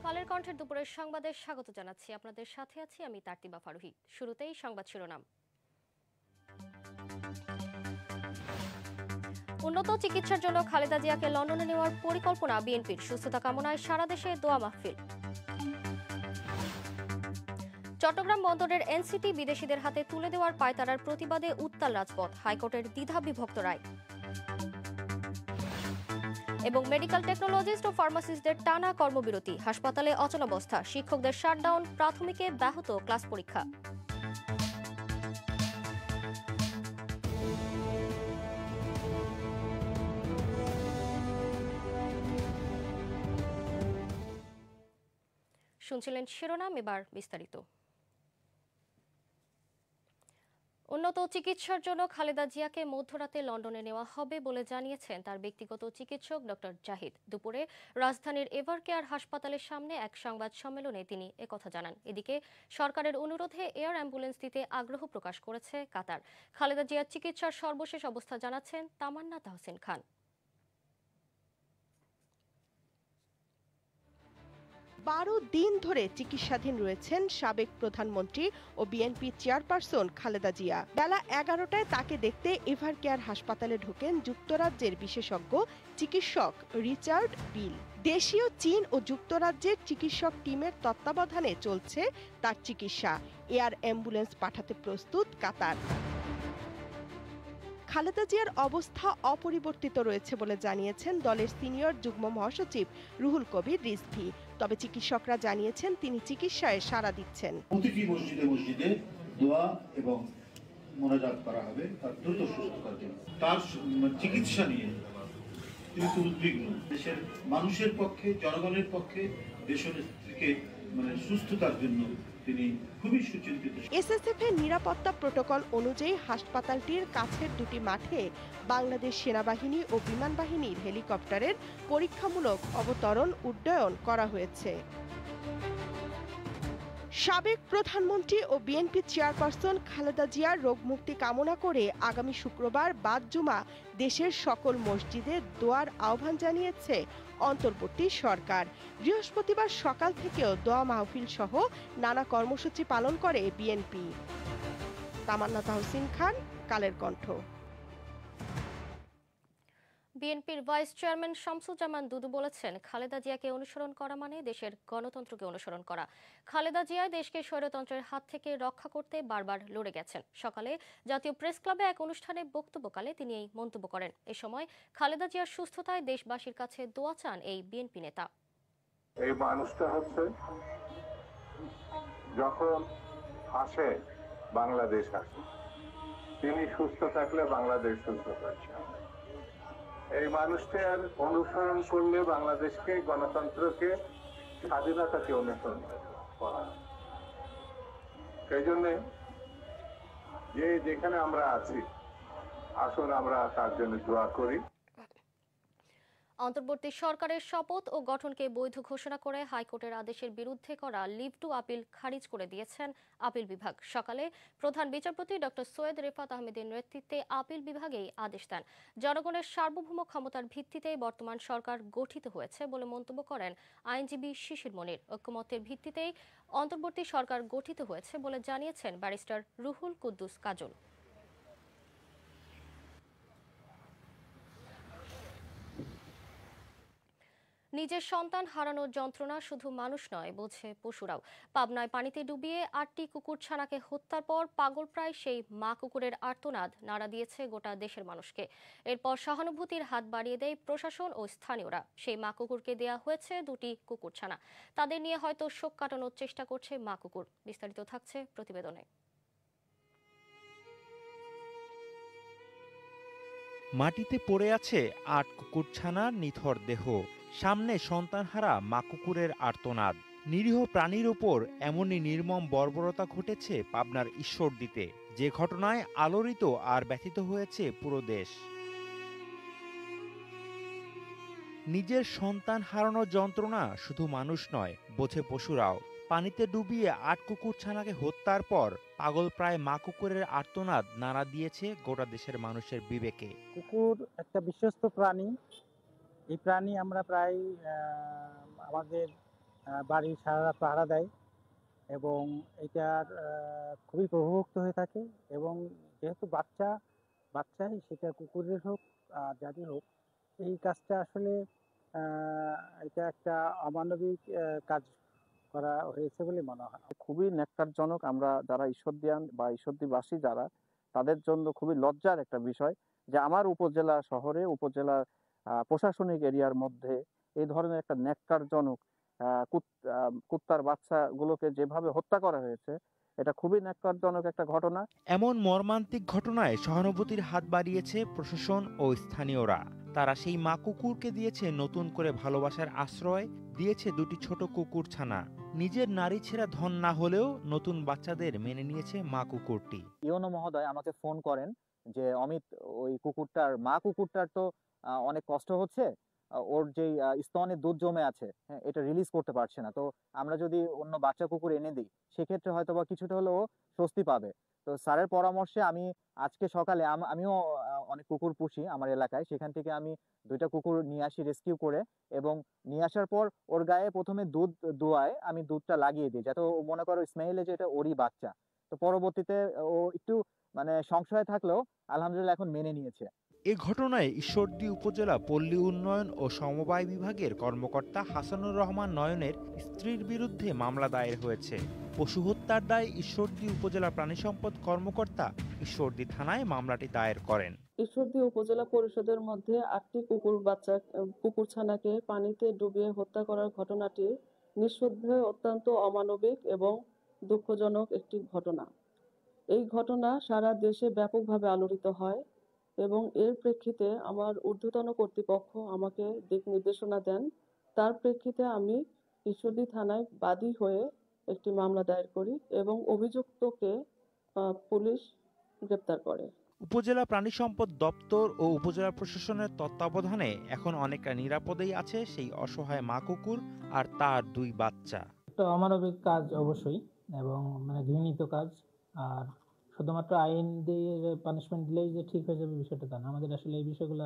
কালের কণ্ঠের দুপুরের সংবাদে স্বাগত জানাচ্ছি। আপনাদের সাথে আছি আমি তারতিবা ফারুহি। শুরুতেই সংবাদ শিরোনাম। উন্নত চিকিৎসার জন্য খালেদা জিয়াকে লন্ডনে নেওয়ার পরিকল্পনা বিএনপির, সুস্থতা কামনায় সারা দেশে দোয়া মাহফিল। চট্টগ্রাম বন্দরের এনসিটি বিদেশিদের হাতে তুলে দেওয়ার পায়তারার প্রতিবাদে উত্তাল রাজপথ, হাইকোর্টের দ্বিধা বিভক্ত রায়। এবং মেডিকেল টেকনোলজিস্ট ও ফার্মাসিস্টদের টানা কর্মবিরতি, হাসপাতালে অচলাবস্থা, শিক্ষকদের শাটডাউন, প্রাথমিকে ব্যাহত ক্লাস পরীক্ষা। শুনছিলেন শিরোনাম, এবার বিস্তারিত। উন্নত চিকিৎসার জন্য খালেদা জিয়াকে মধ্যরাতে লন্ডনে নেওয়া হবে বলে জানিয়েছেন তার ব্যক্তিগত চিকিৎসক ডক্টর জাহিদ। দুপুরে রাজধানীর এভারকেয়ার হাসপাতালের সামনে এক সংবাদ সম্মেলনে তিনি একথা জানান। এদিকে সরকারের অনুরোধে এয়ার অ্যাম্বুলেন্স দিতে আগ্রহ প্রকাশ করেছে কাতার। খালেদা জিয়ার চিকিৎসার সর্বশেষ অবস্থা জানাচ্ছেন তামান্না তাহসিন খান। 12 দিন ধরে চিকিৎসাধীন রয়েছেন সাবেক প্রধানমন্ত্রী ও বিএনপি চেয়ারপারসন খালেদা জিয়া। বেলা 11টায় তাকে দেখতে এভারকেয়ার হাসপাতালে ঢোকেন যুক্তরাজ্যের বিশেষজ্ঞ চিকিৎসক রিচার্ড বিল। দেশীয়, চীন ও যুক্তরাজ্যের চিকিৎসক টিমের তত্ত্বাবধানে চলছে তার চিকিৎসা। এয়ার অ্যাম্বুলেন্স পাঠাতে প্রস্তুত কাতার। খালেদা জিয়ার অবস্থা অপরিবর্তিত রয়েছে বলে জানিয়েছেন দলের সিনিয়র যুগ্ম মহাসচিব রুহুল কবির রিজভী। তবে চিকিৎসকরা জানিয়েছেন তিনি চিকিৎসায় সাড়া দিচ্ছেন। প্রতিটি মসজিদে মসজিদে দোয়া এবং মোনাজাত করা হবে তার দ্রুত সুস্থতার জন্য। তার চিকিৎসা নিয়ে তিনি উদ্বিগ্ন। দেশের মানুষের পক্ষে, জনগণের পক্ষে, দেশের সুস্থতার জন্য তিনি খুবই সুচিন্তিত। এসএসএফ এর নিরাপত্তা প্রোটোকল অনুযায়ী হাসপাতালটির কাছের দুটি মাঠে বাংলাদেশ সেনাবাহিনী ও বিমান বাহিনীর হেলিকপ্টারের পরীক্ষামূলক অবতরণ উড্ডয়ন করা হয়েছে। সাবেক প্রধানমন্ত্রী ও বিএনপি চেয়ারপারসন খালেদা জিয়ার রোগমুক্তি কামনা করে আগামী শুক্রবার বাদ জুমা দেশের সকল মসজিদে দোয়ার আহ্বান জানিয়েছে অন্তর্বর্তী সরকার। বৃহস্পতিবার সকাল থেকেও দোয়া মাহফিল সহ নানা কর্মসূচি পালন করে বিএনপি। তামান্না তাহসিন খান, কালের কণ্ঠ। বিএনপির ভাইস চেয়ারম্যান শামসুজ্জামান দুদু বলেছেন, খালেদা জিয়াকে অনুসরণ করা মানে দেশের গণতন্ত্রকে অনুসরণ করা। খালেদা জিয়া দেশকে স্বৈরতন্ত্রের হাত থেকে রক্ষা করতে বারবার লড়ে গেছেন। সকালে জাতীয় প্রেস ক্লাবে এক অনুষ্ঠানে বক্তব্যকালে তিনি এই মন্তব্য করেন। এ সময় খালেদা জিয়ার সুস্থতায় দেশবাসীর কাছে দোয়া চান এই বিএনপি নেতা। এই মানুষটা হচ্ছে যখন আসে বাংলাদেশ আসে, তিনি সুস্থ থাকলে বাংলাদেশ সুস্থ থাকছে। এই মানুষটার অনুসরণ করলে বাংলাদেশকে, গণতন্ত্রকে, স্বাধীনতাকে অনুসরণ করা। সেই জন্য যেখানে আমরা আছি, আসুন আমরা তার জন্য দোয়া করি। অন্তর্বর্তী সরকারের শপথ ও গঠনকে বৈধ ঘোষণা করে হাইকোর্টের আদেশের বিরুদ্ধে করা লিভ টু আপিল খারিজ করে দিয়েছেন আপিল বিভাগ। সকালে প্রধান বিচারপতি ডক্টর সৈয়দ রেফাত আহমেদের নেতৃত্বে আপিল বিভাগেই আদেশ দেন। জনগণের সার্বভৌম ক্ষমতার ভিত্তিতেই বর্তমান সরকার গঠিত হয়েছে বলে মন্তব্য করেন আইনজীবী শিশির মনির। ঐক্যমত্যের ভিত্তিতেই অন্তর্বর্তী সরকার গঠিত হয়েছে বলে জানিয়েছেন ব্যারিস্টার রুহুল কুদ্দুস কাজল। নিজের সন্তান হারানোর যন্ত্রণা শুধু মানুষ নয়, বোঝে পশুরাও। পাবনায় পানিতে ডুবিয়ে 8টি কুকুরছানাকে হত্যার পর পাগলপ্রায় সেই মা কুকুরের আর্তনাদ নাড়া দিয়েছে গোটা দেশের মানুষকে। এরপর সহানুভূতির হাত বাড়িয়ে দেয় প্রশাসন ও স্থানীয়রা। সেই মা কুকুরকে দেয়া হয়েছে 2টি কুকুরছানা। তাদের নিয়ে হয়তো শোক কাটানোর চেষ্টা করছে মা কুকুর। বিস্তারিত থাকছে প্রতিবেদনে। মাটিতে পড়ে আছে 8 কুকুরছানার নিথর দেহ, সামনে সন্তানহারা মা কুকুরের আর্তনাদ। নিরীহ প্রাণীর ওপর এমনই নির্মম বর্বরতা ঘটেছে পাবনার ঈশ্বরদীতে। যে ঘটনায় আলোড়িত আর ব্যথিত হয়েছে পুরো দেশ। নিজের সন্তান হারানোর যন্ত্রণা শুধু মানুষ নয়, বোঝে পশুরাও। পানিতে ডুবিয়ে ৮ কুকুরছানাকে হত্যার পর পাগল প্রায় মা কুকুরের আর্তনাদ নাড়া দিয়েছে গোটা দেশের মানুষের বিবেকে। কুকুর একটা বিশ্বস্ত প্রাণী। এই প্রাণী আমরা প্রায় আমাদের বাড়ির সারা রাত পাহারা দেয় এবং এটার খুবই প্রভাবুক্ত হয়ে থাকে এবং যেহেতু বাচ্চাই সেটা কুকুরের হোক যারই হোক, এই কাজটা আসলে এটা একটা অমানবিক কাজ করা হয়েছে বলে মনে হয়। খুবই ন্যক্কারজনক। আমরা যারা ঈশ্বরদীয়ান বা ঈশ্বরদীবাসী যারা, তাদের জন্য খুবই লজ্জার একটা বিষয় যে আমার উপজেলা শহরে উপজেলার প্রশাসনিক এরিয়ার মধ্যে এই ধরনের একটা ন্যক্কারজনক কুত্তার বাচ্চাগুলোকে যেভাবে হত্যা করা হয়েছে, এটা খুবই ন্যক্কারজনক একটা ঘটনা। এমন মর্মান্তিক ঘটনায় সহানুভূতির হাত বাড়িয়েছে প্রশাসন ও স্থানীয়রা। তারা সেই মা কুকুরকে দিয়েছে নতুন করে ভালোবাসার আশ্রয়, দিয়েছে 2টি ছোট কুকুরছানা। নিজের নারী ছেঁড়া ধন না হলেও নতুন বাচ্চাদের মেনে নিয়েছে মা কুকুরটি। ইওনো মহোদয় আমাকে ফোন করেন যে অমিত, ওই মা কুকুরটার তো অনেক কষ্ট হচ্ছে, ওর যেই স্তনে দুধ জমে আছে, হ্যাঁ, এটা রিলিজ করতে পারছে না। তো আমরা যদি অন্য বাচ্চা কুকুর এনে দিই, সেক্ষেত্রে হয়তো বা কিছুটা হলেও স্বস্তি পাবে। তো স্যারের পরামর্শে আমি আজকে সকালে আমিও অনেক কুকুর পুষি আমার এলাকায়, সেখান থেকে আমি 2টা কুকুর নিয়ে আসি রেস্কিউ করে, এবং নিয়ে আসার পর ওর গায়ে প্রথমে দুধ দোয়ায় আমি দুধটা লাগিয়ে দিই, যাতে ও মনে করো স্মেইলে যে এটা ওরই বাচ্চা। তো পরবর্তীতে ও একটু মানে সংশয় থাকলেও আলহামদুলিল্লাহ এখন মেনে নিয়েছে। এ ঘটনায় ঈশ্বরদী উপজেলা পল্লী উন্নয়ন ও সমবায় বিভাগের কর্মকর্তা হাসানুর রহমান নয়নের স্ত্রীর বিরুদ্ধে মামলা দায়ের হয়েছে। পশু হত্যার দায়ে ঈশ্বরদী উপজেলা প্রাণী সম্পদ কর্মকর্তা ঈশ্বরদী থানায় মামলাটি দায়ের করেন। ঈশ্বরদী উপজেলা পরিষদের মধ্যে 8টি কুকুরছানাকে পানিতে ডুবিয়ে হত্যা করার ঘটনাটি নিঃসন্দেহে অত্যন্ত অমানবিক এবং দুঃখজনক একটি ঘটনা। এই ঘটনা সারা দেশে ব্যাপকভাবে আলোড়িত হয় এবং এর প্রেক্ষিতে আমার ঊর্ধ্বতন কর্তৃপক্ষ আমাকে দিক নির্দেশনা দেন। তার প্রেক্ষিতে আমি ঈশ্বরদী থানায় বাদী হয়ে একটি মামলা দায়ের করি এবং অভিযুক্তকে পুলিশ গ্রেপ্তার করে। উপজেলা প্রাণী সম্পদ দপ্তর ও উপজেলা প্রশাসনের তত্ত্বাবধানে এখন অনেকটা নিরাপদেই আছে সেই অসহায় মা কুকুর আর তার 2 বাচ্চা। একটা অমানবিক কাজ অবশ্যই, এবং মানে ঘৃণিত কাজ। আর শুধুমাত্র আইন দিয়ে পানিশমেন্ট দিলেই যে ঠিক হয়ে যাবে বিষয়টা তা না। আমাদের আসলে এই বিষয়গুলো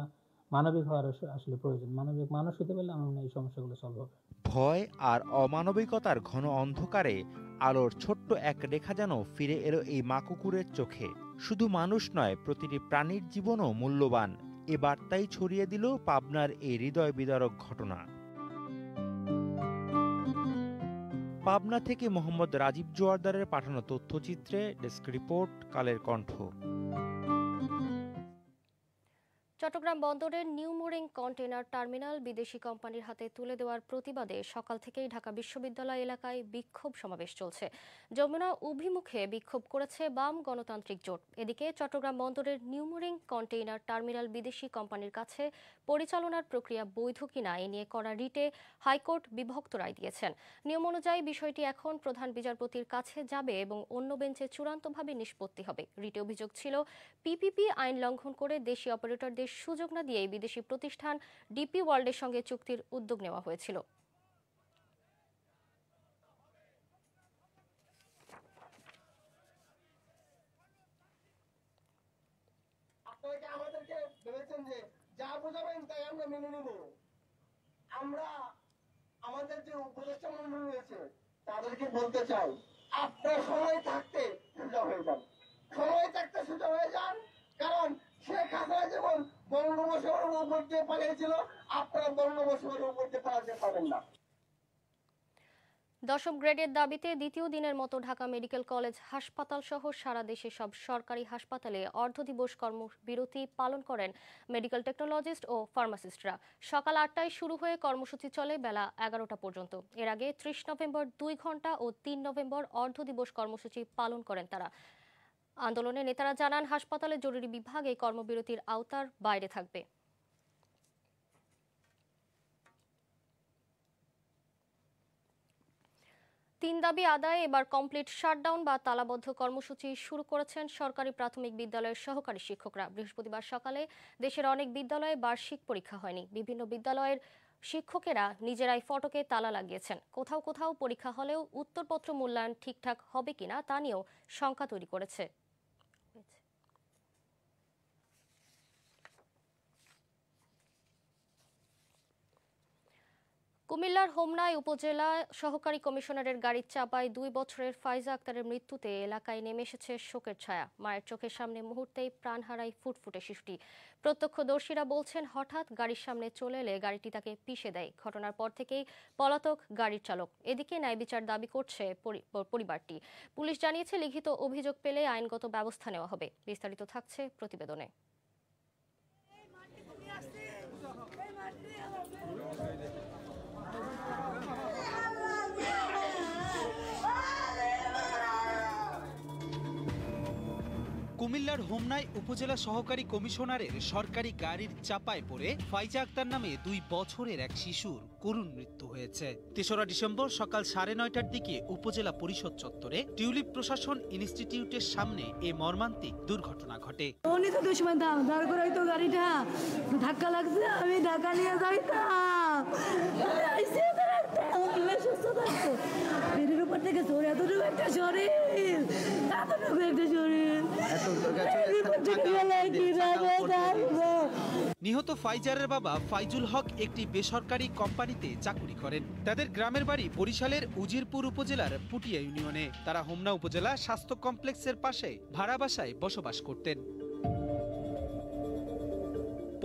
মানবিক হওয়ার আসলে প্রয়োজন। মানবিক মানুষ হতে পারলে আমার মনে হয় এই সমস্যাগুলো সলভ হবে। ভয় আর অমানবিকতার ঘন অন্ধকারে আলোর ছোট্ট এক রেখা যেন ফিরে এলো এই মা কুকুরের চোখে। শুধু মানুষ নয়, প্রতিটি প্রাণীর জীবনও মূল্যবান। এ বার্তাই ছড়িয়ে দিল পাবনার এই হৃদয় বিদারক ঘটনা। পাবনা থেকে মোহাম্মদ রাজীব জোয়ারদারের পাঠানো তথ্যচিত্রে ডেস্ক রিপোর্ট, কালের কণ্ঠ। চট্টগ্রাম বন্দরের নিউ মোরিং কন্টেইনার টার্মিনাল বিদেশি কোম্পানির হাতে তুলে দেওয়ার প্রতিবাদে সকাল থেকেই ঢাকা বিশ্ববিদ্যালয় এলাকায় বিক্ষোভ সমাবেশ চলছে। যমুনা অভিমুখে বিক্ষোভ করেছে বাম গণতান্ত্রিক জোট। এদিকে চট্টগ্রাম বন্দরের নিউ মোরিং কন্টেইনার টার্মিনাল বিদেশি কোম্পানির কাছে পরিচালনার প্রক্রিয়া বৈধ কিনা এ নিয়ে করা রিটে হাইকোর্ট বিভক্ত রায় দিয়েছেন। নিয়ম অনুযায়ী বিষয়টি এখন প্রধান বিচারপতির কাছে যাবে এবং অন্য বেঞ্চে চূড়ান্তভাবে নিষ্পত্তি হবে। রিটে অভিযোগ ছিল পিপিপি আইন লঙ্ঘন করে দেশি অপারেটরদের সুযোগ না দিয়ে বিদেশি প্রতিষ্ঠান ডিপি ওয়ার্ল্ডের সঙ্গে চুক্তির উদ্যোগ নেওয়া হয়েছিল। আপনারা আমাদেরকে ভেবেছেন যে যা বোঝাবেন তাই আমরা মেনে নেব। আমরা আমাদের যে উপদেষ্টা মন্ডল রয়েছে তাদেরকে বলতে চাই, আপনার সময় থাকতে সোজা হয়ে যান, সময় থাকতে সোজা হয়ে যান। কারণ শেখ হাসিনা যেমন বঙ্গোপসাগরের উপর দিয়ে পালিয়েছিল, আপনারা বঙ্গোপসাগরের উপর দিয়ে পালাতে পারবেন না। 10ম গ্রেডের দাবিতে দ্বিতীয় দিনের মতো ঢাকা মেডিকেল কলেজ হাসপাতাল সহ সারা দেশে সব সরকারি হাসপাতালে অর্ধদিবস কর্মবিরতি পালন করেন মেডিকেল টেকনোলজিস্ট ও ফার্মাসিস্টরা। সকাল 8টায় শুরু হয়ে কর্মসূচি চলে বেলা 11টা পর্যন্ত। এর আগে 30 নভেম্বর 2 ঘন্টা ও 3 নভেম্বর অর্ধদিবস কর্মসূচি পালন করেন তারা। আন্দোলনের নেতারা জানান, হাসপাতালের জরুরি বিভাগ এই কর্মবিরতির আওতার বাইরে থাকবে। তিন দাবি আদায়ে এবার কমপ্লিট শাটডাউন বা তালাবদ্ধ কর্মসূচি শুরু করেছেন সরকারি প্রাথমিক বিদ্যালয়ের সহকারী শিক্ষকরা। বৃহস্পতিবার সকালে দেশের অনেক বিদ্যালয়ে বার্ষিক পরীক্ষা হয়নি। বিভিন্ন বিদ্যালয়ের শিক্ষকেরা নিজেরাই ফটকে তালা লাগিয়েছেন। কোথাও কোথাও পরীক্ষা হলেও উত্তরপত্র মূল্যায়ন ঠিকঠাক হবে কিনা তা নিয়েও শঙ্কা তৈরি করেছে। কুমিল্লার হোমনায় উপজেলা সহকারী কমিশনারের গাড়ির চাপায় 2 বছরের ফাইজা আক্তারের মৃত্যুতে এলাকায় নেমে এসেছে শোকের ছায়া। মায়ের চোখের সামনে মুহূর্তেই প্রাণ হারায় ফুটফুটে শিশুটি। প্রত্যক্ষদর্শীরা বলছেন, হঠাৎ গাড়ির সামনে চলে এলে গাড়িটি তাকে পিষে দেয়। ঘটনার পর থেকেই পলাতক গাড়ির চালক। এদিকে ন্যায় বিচার দাবি করছে পরিবারটি। পুলিশ জানিয়েছে, লিখিত অভিযোগ পেলে আইনগত ব্যবস্থা নেওয়া হবে। বিস্তারিত থাকছে প্রতিবেদনে। কুমিল্লার হোমনায় উপজেলা সহকারী কমিশনারের সরকারি গাড়ির চাপায় পড়ে ফাইজা আক্তার নামে 2 বছরের এক শিশুর করুণ মৃত্যু হয়েছে। 3রা ডিসেম্বর সকাল 9:30টার দিকে উপজেলা পরিষদ চত্বরে টিউলিপ প্রশাসন ইনস্টিটিউটের সামনে এ মর্মান্তিক দুর্ঘটনা ঘটে। উনি তো দুশ্মন দাম দাঁড় করাই তো গাড়িটা ধাক্কা লাগছে, আমি ঢাকা নিয়ে যাইতাম। উপর থেকে চড়ে এতটুকু একটা শরীর, এতটুকু একটা শরীর। নিহত ফাইজারের বাবা ফাইজুল হক একটি বেসরকারি কোম্পানিতে চাকরি করেন। তাদের গ্রামের বাড়ি বরিশালের উজিরপুর উপজেলার পুটিয়া ইউনিয়নে। তারা হোমনা উপজেলা স্বাস্থ্য কমপ্লেক্সের পাশে ভাড়া বাসায় বসবাস করতেন।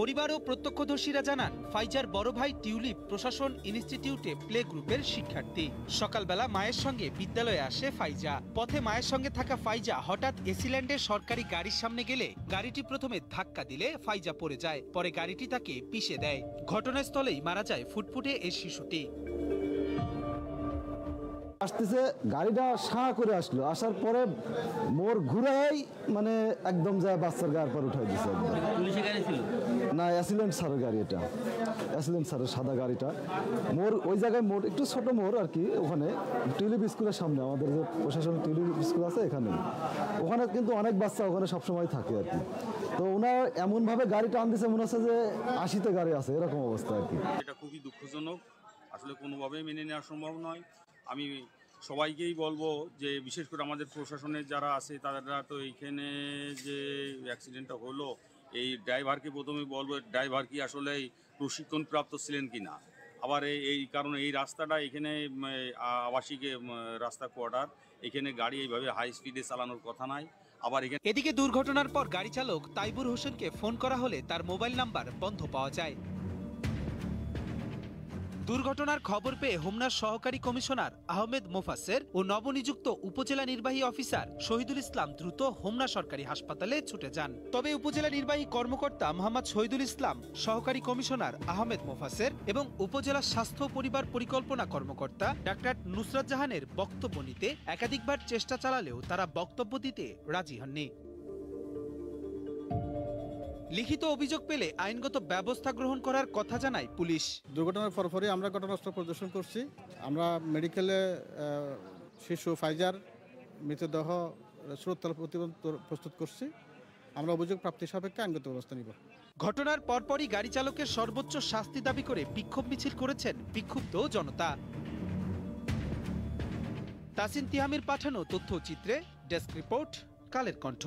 পরিবার ও প্রত্যক্ষদর্শীরা জানান, ফাইজার বড় ভাই টিউলিপ প্রশাসন ইনস্টিটিউটে প্লে গ্রুপের শিক্ষার্থী। সকালবেলা মায়ের সঙ্গে বিদ্যালয়ে আসে ফাইজা। পথে মায়ের সঙ্গে থাকা ফাইজা হঠাৎ এসিল্যান্ডের সরকারি গাড়ির সামনে গেলে গাড়িটি প্রথমে ধাক্কা দিলে ফাইজা পড়ে যায়। পরে গাড়িটি তাকে পিষে দেয়। ঘটনাস্থলেই মারা যায় ফুটফুটে এই শিশুটি। আসতেছে গাড়িটা সাঁ করে আসলো, আসার পরে মোর ঘুরাই মানে একদম যায় বাচ্চার গায়ের পর উঠাই দিচ্ছে। পুলিশের গাড়ি ছিল না, অ্যাসিলেন্ট স্যারের গাড়ি, এটা অ্যাসিলেন্ট স্যারের সাদা গাড়িটা। মোর ওই জায়গায় মোর একটু ছোট মোর আর কি, ওখানে টিউলিপ স্কুলের সামনে আমাদের যে প্রশাসন টিউলিপ স্কুল আছে এখানে, ওখানে কিন্তু অনেক বাচ্চা ওখানে সবসময় থাকে আর কি। তো ওনার এমনভাবে গাড়িটা আনতেছে মনে হচ্ছে যে 80তে গাড়ি আছে, এরকম অবস্থা আর কি। এটা খুবই দুঃখজনক, আসলে কোনোভাবেই মেনে নেওয়া সম্ভব নয়। আমি সবাইকেই বলবো যে বিশেষ করে আমাদের প্রশাসনের যারা আছে তারা তো এইখানে যে অ্যাক্সিডেন্টটা হলো, এই ড্রাইভারকে প্রথমে বলবো ড্রাইভার কি আসলে প্রশিক্ষণপ্রাপ্ত ছিলেন কিনা। আবার এই কারণে এই রাস্তাটা এখানে আবাসিক রাস্তা কোয়ার্টার, এখানে গাড়ি এইভাবে হাই স্পিডে চালানোর কথা নাই। আবার এদিকে দুর্ঘটনার পর গাড়ি চালক তাইবুর হোসেনকে ফোন করা হলে তার মোবাইল নাম্বার বন্ধ পাওয়া যায়। দুর্ঘটনার খবর পেয়ে হোমনার সহকারী কমিশনার আহমেদ মোফাসের ও নবনিযুক্ত উপজেলা নির্বাহী অফিসার শহীদুল ইসলাম দ্রুত হোমনা সরকারি হাসপাতালে ছুটে যান। তবে উপজেলা নির্বাহী কর্মকর্তা মোহাম্মদ শহীদুল ইসলাম, সহকারী কমিশনার আহমেদ মোফাসের এবং উপজেলা স্বাস্থ্য পরিবার পরিকল্পনা কর্মকর্তা ডাক্তার নুসরাত জাহানের বক্তব্য নিতে একাধিকবার চেষ্টা চালালেও তারা বক্তব্য দিতে রাজি হননি। লিখিত অভিযোগ পেলে আইনগত ব্যবস্থা গ্রহণ করার কথা জানায় পুলিশ। দুর্ঘটনার পরপরই আমরা ঘটনাস্থল পরিদর্শন করছি। আমরা মেডিকেলে শিশু ফাইজার মৃতদেহ সুরতল প্রতিবেদন প্রস্তুত করছি। আমরা অভিযোগ প্রাপ্তি সাপেক্ষে আইনগত ব্যবস্থা নিব। ঘটনার পরপরই গাড়ি চালকের সর্বোচ্চ শাস্তি দাবি করে বিক্ষোভ মিছিল করেছেন বিক্ষুব্ধ জনতা। তাসিন তিহামির পাঠানো তথ্যচিত্রে ডেস্ক রিপোর্ট, কালের কণ্ঠ।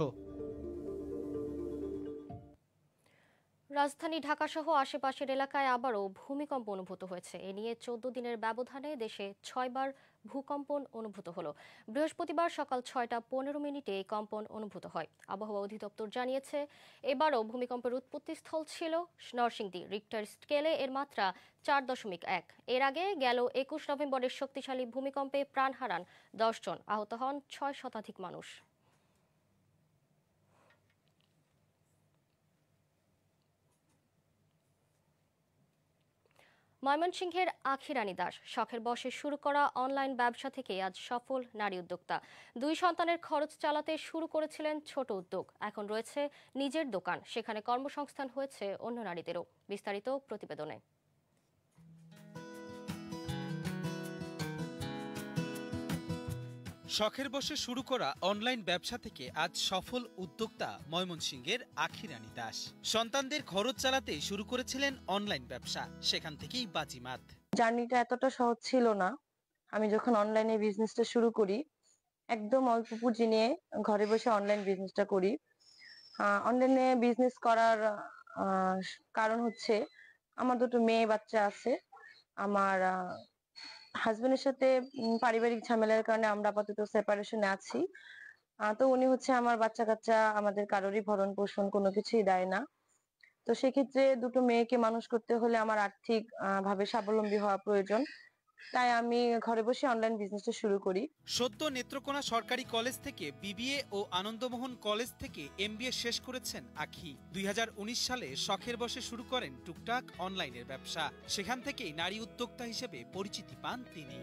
রাজধানী ঢাকাসহ আশেপাশের এলাকায় আবারও ভূমিকম্প অনুভূত হয়েছে। এ নিয়ে 14 দিনের ব্যবধানে দেশে 6 বার ভূকম্পন অনুভূত হলো। বৃহস্পতিবার সকাল 6:15 এই কম্পন অনুভূত হয়। আবহাওয়া অধিদপ্তর জানিয়েছে, এবারও ভূমিকম্পের উৎপত্তিস্থল ছিল নরসিংদী। রিক্টার স্কেলে এর মাত্রা 4.1। এর আগে গেল 21 নভেম্বরের শক্তিশালী ভূমিকম্পে প্রাণ হারান 10 জন, আহত হন 6 শতাধিক মানুষ। ময়মনসিংহের আখিরানী দাস শখের বশে শুরু করা অনলাইন ব্যবসা থেকে আজ সফল নারী উদ্যোক্তা। 2 সন্তানের খরচ চালাতে শুরু করেছিলেন ছোট উদ্যোগ, এখন রয়েছে নিজের দোকান। সেখানে কর্মসংস্থান হয়েছে অন্য নারীদেরও। বিস্তারিত প্রতিবেদনে। শখের বসে শুরু করা অনলাইন ব্যবসা থেকে আজ সফল উদ্যোক্তা ময়মনসিংহের আখি রানী দাস। সন্তানদের খরচ চালাতে শুরু করেছিলেন অনলাইন ব্যবসা, সেখান থেকেই বাজিমাত। জার্নিটা এতটা সহজ ছিল না। আমি যখন অনলাইনে বিজনেসটা শুরু করি, একদম অল্প পুঁজি নিয়ে ঘরে বসে অনলাইন বিজনেসটা করি। অনলাইনে বিজনেস করার কারণ হচ্ছে আমার দুটো মেয়ে বাচ্চা আছে। আমার হাজবেন্ডের সাথে পারিবারিক ঝামেলার কারণে আমরা আপাতত সেপারেশনে আছি। তো উনি হচ্ছে আমার বাচ্চা কাচ্চা আমাদের কারোরই ভরণ পোষণ কোনো কিছুই দেয় না। তো সেক্ষেত্রে দুটো মেয়েকে মানুষ করতে হলে আমার আর্থিক ভাবে স্বাবলম্বী হওয়া প্রয়োজন। তাই আমি ঘরে বসে অনলাইন বিজনেসটা শুরু করি। সদ্য নেত্রকোনা সরকারি কলেজ থেকে বিবিএ ও আনন্দমোহন কলেজ থেকে এমবিএ শেষ করেছেন আখি। 2019 সালে শখের বসে শুরু করেন টুকটাক অনলাইনের ব্যবসা। সেখান থেকেই নারী উদ্যোক্তা হিসেবে পরিচিতি পান তিনি।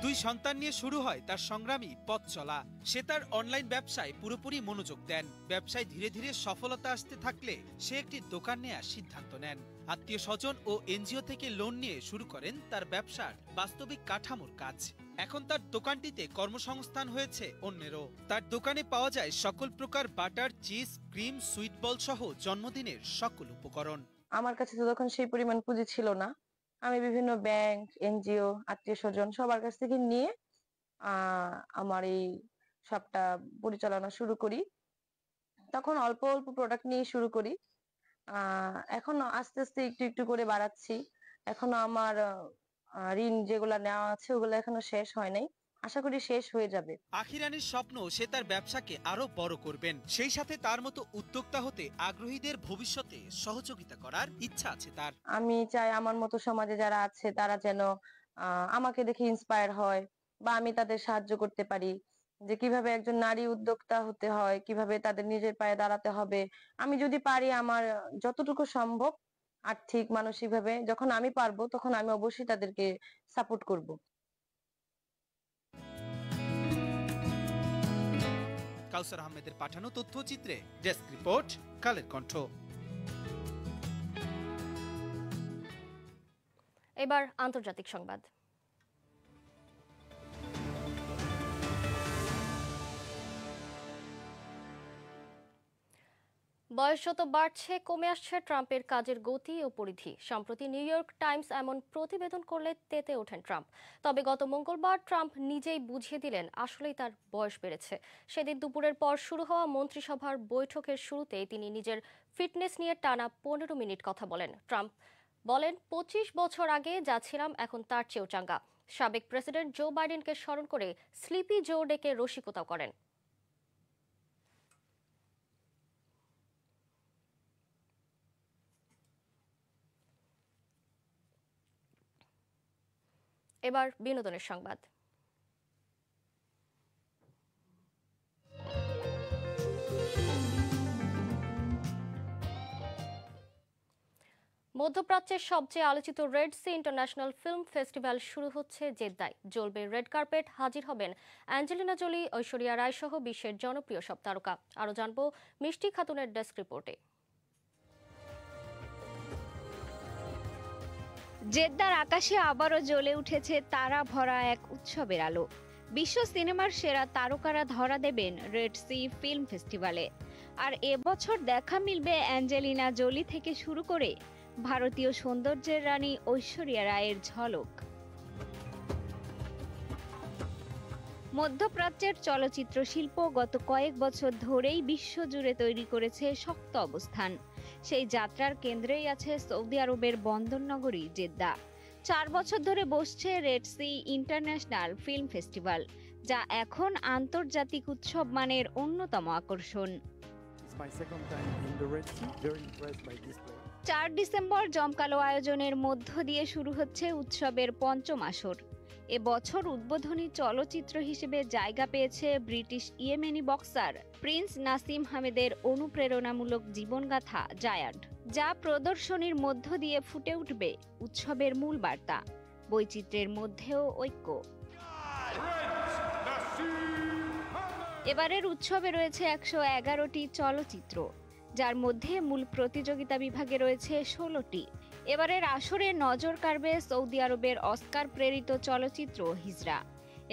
2 সন্তান নিয়ে শুরু হয় তার সংগ্রামী পথ চলা। সে তার অনলাইন ব্যবসায় পুরোপুরি মনোযোগ দেন। ব্যবসায় ধীরে ধীরে সফলতা আসতে থাকলে সে একটি দোকান নেয়ার সিদ্ধান্ত নেন। আত্মীয় স্বজন ও এনজিও থেকে লোন নিয়ে শুরু করেন তার ব্যবসার বাস্তবিক কাঠামোর কাজ। এখন তার দোকানটিতে কর্মসংস্থান হয়েছে অন্যেরও। তার দোকানে পাওয়া যায় সকল প্রকার বাটার, চিজ, ক্রিম, সুইট বল সহ জন্মদিনের সকল উপকরণ। আমার কাছে তো তখন সেই পরিমাণ পুঁজি ছিল না। আমি বিভিন্ন ব্যাংক, এনজিও, আত্মীয় স্বজন সবার কাছ থেকে নিয়ে আমার এই শপটা পরিচালনা শুরু করি। তখন অল্প অল্প প্রোডাক্ট নিয়ে শুরু করি। এখন আস্তে আস্তে একটু একটু করে বাড়াচ্ছি। এখনো আমার ঋণ যেগুলা নেওয়া আছে ওগুলো এখনো শেষ হয় নাই। আশা করি শেষ হয়ে যাবে। আখি রানীর স্বপ্ন সে তার ব্যবসাকে আরো বড় করবেন। সেই সাথে তার মতো উদ্যোক্তা হতে আগ্রহীদের ভবিষ্যতে সহযোগিতা করার ইচ্ছা আছে তার। আমি চাই আমার মতো সমাজে যারা আছে তারা যেন আমাকে দেখে ইন্সপায়ার হয় বা আমি তাদের সাহায্য করতে পারি, যে কিভাবে একজন নারী উদ্যোক্তা হতে হয়, কিভাবে তাদের নিজের পায়ে দাঁড়াতে হবে। আমি যদি পারি আমার যতটুকু সম্ভব আর্থিক মানসিকভাবে, যখন আমি পারবো তখন আমি অবশ্যই তাদেরকে সাপোর্ট করব। কাউসার আহমেদের পাঠানো তথ্যচিত্রে ডেস্ক রিপোর্ট, কালের কণ্ঠ। এবার আন্তর্জাতিক সংবাদ। বয়স যত বাড়ছে কমে আসছে ট্রাম্পের কাজের গতি ও পরিধি। সম্প্রতি নিউ ইয়র্ক টাইমস এমন প্রতিবেদন করলে তেতে ওঠেন ট্রাম্প। তবে গত মঙ্গলবার ট্রাম্প নিজেই বুঝিয়ে দিলেন আসলেই তার বয়স বেড়েছে। সেদিন দুপুরের পর শুরু হওয়া মন্ত্রিসভার বৈঠকের শুরুতেই তিনি নিজের ফিটনেস নিয়ে টানা 15 মিনিট কথা বলেন। ট্রাম্প বলেন, 25 বছর আগে যা ছিলাম এখন তার চেয়েও চাঙ্গা। সাবেক প্রেসিডেন্ট জো বাইডেনকে স্মরণ করে স্লিপি জো ডেকে রসিকতাও করেন। এবার বিনোদনের সংবাদ। মধ্যপ্রাচ্যের সবচেয়ে আলোচিত Red Sea International Film Festival শুরু হচ্ছে জেদ্দায়। জ্বলবে রেড কার্পেট, হাজির হবেন অ্যাঞ্জেলিনা জোলি, ঐশ্বরিয়া রায় সহ বিশ্বের জনপ্রিয় সব তারকা। আরও জানবো মিষ্টি খাতুনের ডেস্ক রিপোর্টে। জেদ্দার আকাশে আবারও জ্বলে উঠেছে তারা ভরা এক উৎসবের আলো। বিশ্ব সিনেমার সেরা তারকারা ধরা দেবেন রেড সি ফিল্ম ফেস্টিভ্যালে। আর এবছর দেখা মিলবে অ্যাঞ্জেলিনা জোলি থেকে শুরু করে ভারতীয় সৌন্দর্যের রানী ঐশ্বরিয়া রায়ের ঝলক। মধ্যপ্রাচ্যের চলচ্চিত্র শিল্প গত কয়েক বছর ধরেই বিশ্বজুড়ে তৈরি করেছে শক্ত অবস্থান। সেই যাত্রার কেন্দ্রেই আছে সৌদি আরবের বন্দরনগরী জেদ্দা। 4 বছর ধরে বসছে Red Sea International Film Festival, যা এখন আন্তর্জাতিক উৎসব মানের অন্যতম আকর্ষণ। 4 ডিসেম্বর জমকালো আয়োজনের মধ্য দিয়ে শুরু হচ্ছে উৎসবের 5ম আসর। এবছর উদ্বোধনী চলচ্চিত্র হিসেবে জায়গা পেয়েছে British Yemeni boxer Prince Naseem হামেদের অনুপ্রেরণামূলক জীবনগাথা জায়ান্ট, যা প্রদর্শনীর মধ্য দিয়ে ফুটে উঠবে উৎসবের মূল বার্তা, বৈচিত্র্যের মধ্যেও ঐক্য। এবারের উৎসবে রয়েছে 111টি চলচ্চিত্র, যার মধ্যে মূল প্রতিযোগিতা বিভাগে রয়েছে 16টি। এবারের আসরে নজর কাড়বে সৌদি আরবের অস্কার প্রেরিত চলচ্চিত্র হিজরা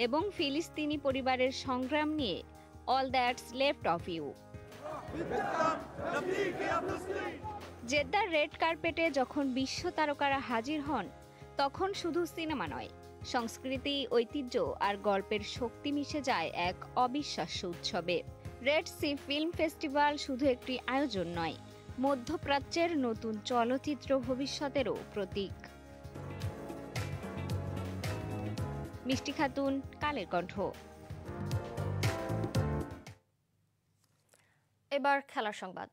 এবং ফিলিস্তিনি পরিবারের সংগ্রাম নিয়ে all that's left of you. জেদ্দার রেড কার্পেটে যখন বিশ্ব তারকারা হাজির হন, তখন শুধু সিনেমা নয়, সংস্কৃতি, ঐতিহ্য আর গল্পের শক্তি মিশে যায় এক অবিশ্বাস্য উৎসবে। রেড সি ফিল্ম ফেস্টিভ্যাল শুধু একটি আয়োজন নয়, মধ্যপ্রাচ্যের নতুন চলচ্চিত্র ভবিষ্যতেরও প্রতীক। মিষ্টি খাতুন, কালের কণ্ঠ। এবার খেলার সংবাদ।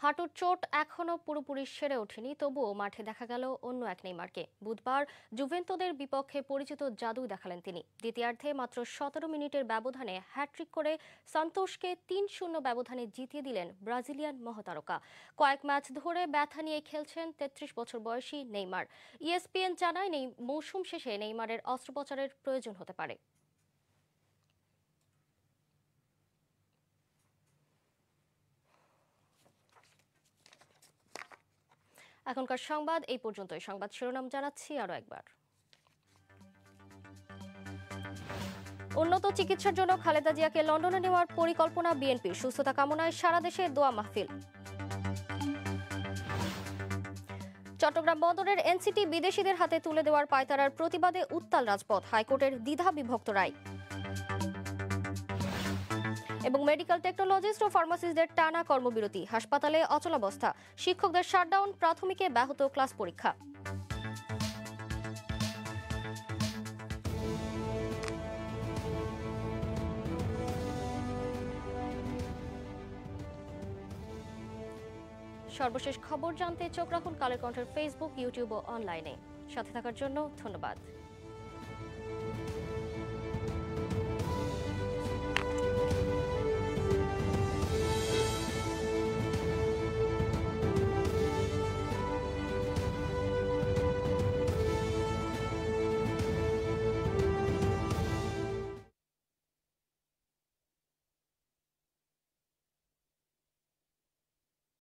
হাঁটুর চোট এখনো পুরোপুরি সেরে ওঠেনি, তবুও মাঠে দেখা গেল অন্য এক নেইমারকে। বুধবার জুভেন্তুসের বিপক্ষে পরিচিত জাদু দেখালেন তিনি। দ্বিতীয়ার্ধে মাত্র 17 মিনিটের ব্যবধানে হ্যাট্রিক করে সান্তোসকে 3-0 ব্যবধানে জিতিয়ে দিলেন ব্রাজিলিয়ান মহাতারকা। কয়েক ম্যাচ ধরে ব্যথা নিয়ে খেলছেন 33 বছর বয়সী নেইমার। ESPN জানায় মৌসুম শেষে নেইমারের অস্ত্রোপচারের প্রয়োজন হতে পারে। এখনকার সংবাদ এই পর্যন্তই। সংবাদ শিরোনাম জানাচ্ছি আরো একবার। উন্নত চিকিৎসার জন্য খালেদা জিয়াকে লন্ডনে নেওয়ার পরিকল্পনা বিএনপির। সুস্থতা কামনায় সারা দেশে দোয়া মাহফিল। চট্টগ্রাম বন্দরের এনসিটি বিদেশিদের হাতে তুলে দেওয়ার পায়তারার প্রতিবাদে উত্তাল রাজপথ। হাইকোর্টের দ্বিধা বিভক্ত রায়। এবং মেডিকেল টেকনোলজিস্ট ও ফার্মাসিস্টদের টানা কর্মবিরতি, হাসপাতালে অচলাবস্থা, শিক্ষকদের শাটডাউন, প্রাথমিকে ব্যাহত ক্লাস পরীক্ষা। সর্বশেষ খবর জানতে চোখ রাখুন কালের কণ্ঠের ফেসবুক, ইউটিউব ও অনলাইনে। সাথে থাকার জন্য ধন্যবাদ।